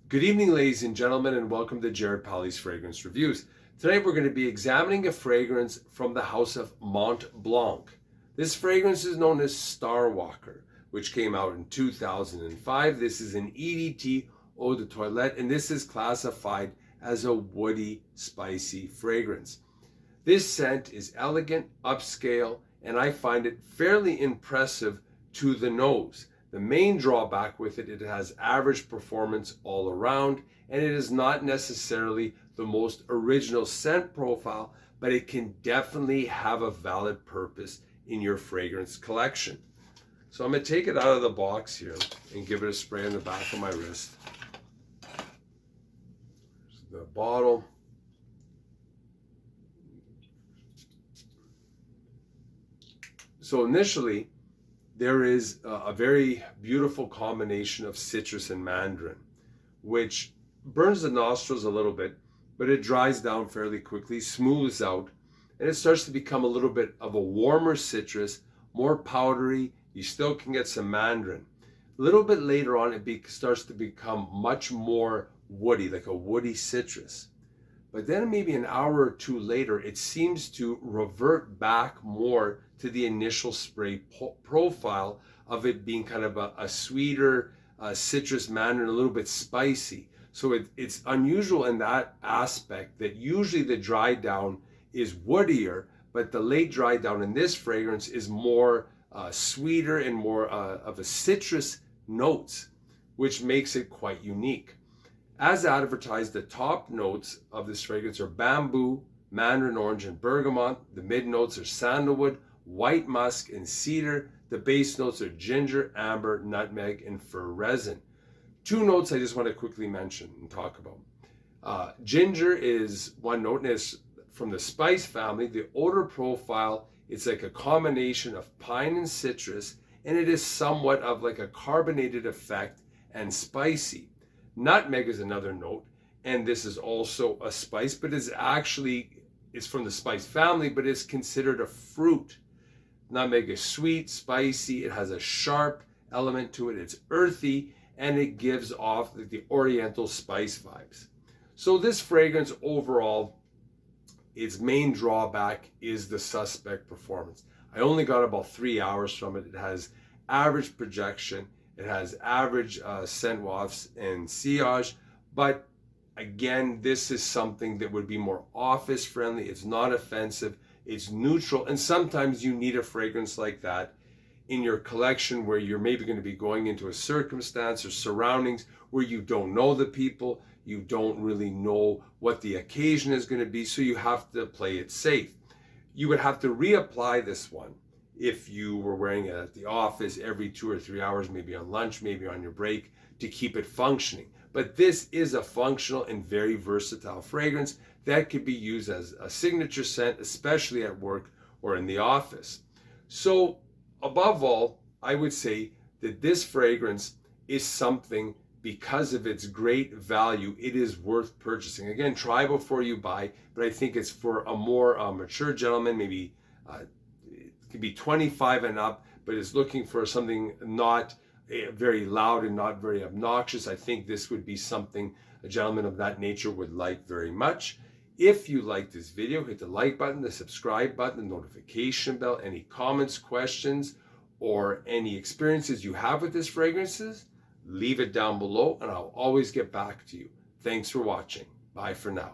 Good evening, ladies and gentlemen, and welcome to Jared Polly's Fragrance Reviews. Tonight we're going to be examining a fragrance from the house of Mont Blanc. This fragrance is known as Starwalker, which came out in 2005. This is an EDT eau de toilette, and this is classified as a woody, spicy fragrance. This scent is elegant, upscale, and I find it fairly impressive to the nose. The main drawback with it has average performance all around, and it is not necessarily the most original scent profile, but it can definitely have a valid purpose in your fragrance collection. So I'm going to take it out of the box here and give it a spray on the back of my wrist. There's the bottle. So initially, there is a very beautiful combination of citrus and mandarin, which burns the nostrils a little bit, but it dries down fairly quickly, smooths out, and it starts to become a little bit of a warmer citrus, more powdery. You still can get some mandarin. A little bit later on, it starts to become much more woody, like a woody citrus. But then maybe an hour or two later, it seems to revert back more to the initial spray profile of it being kind of a sweeter citrus mandarin, a little bit spicy. So it's unusual in that aspect that usually the dry down is woodier, but the late dry down in this fragrance is more sweeter and more of a citrus notes, which makes it quite unique. As advertised, the top notes of this fragrance are bamboo, mandarin orange, and bergamot. The mid notes are sandalwood, white musk, and cedar. The base notes are ginger, amber, nutmeg, and fir resin. Two notes I just want to quickly mention and talk about. Ginger is one note, and it's from the spice family. The odor profile, it's like a combination of pine and citrus, and it is somewhat of like a carbonated effect and spicy. Nutmeg is another note, and this is also a spice, but it's from the spice family, but it's considered a fruit. Nutmeg is sweet, spicy, it has a sharp element to it, it's earthy, and it gives off the oriental spice vibes. So this fragrance overall, its main drawback is the suspect performance. I only got about 3 hours from it. It has average projection. It has average scent wafts and sillage, but again, this is something that would be more office friendly. It's not offensive, it's neutral, and sometimes you need a fragrance like that in your collection where you're maybe going to be going into a circumstance or surroundings where you don't know the people, you don't really know what the occasion is going to be, so you have to play it safe. You would have to reapply this one if you were wearing it at the office every 2 or 3 hours, maybe on lunch, maybe on your break, to keep it functioning. But this is a functional and very versatile fragrance that could be used as a signature scent, especially at work or in the office. So above all, I would say that this fragrance is something, because of its great value, it is worth purchasing. Again, try before you buy, but I think it's for a more mature gentleman, maybe it could be 25 and up, but is looking for something not very loud and not very obnoxious. I think this would be something a gentleman of that nature would like very much. If you like this video, hit the like button, the subscribe button, the notification bell. Any comments, questions, or any experiences you have with this fragrances, leave it down below and I'll always get back to you. Thanks for watching. Bye for now.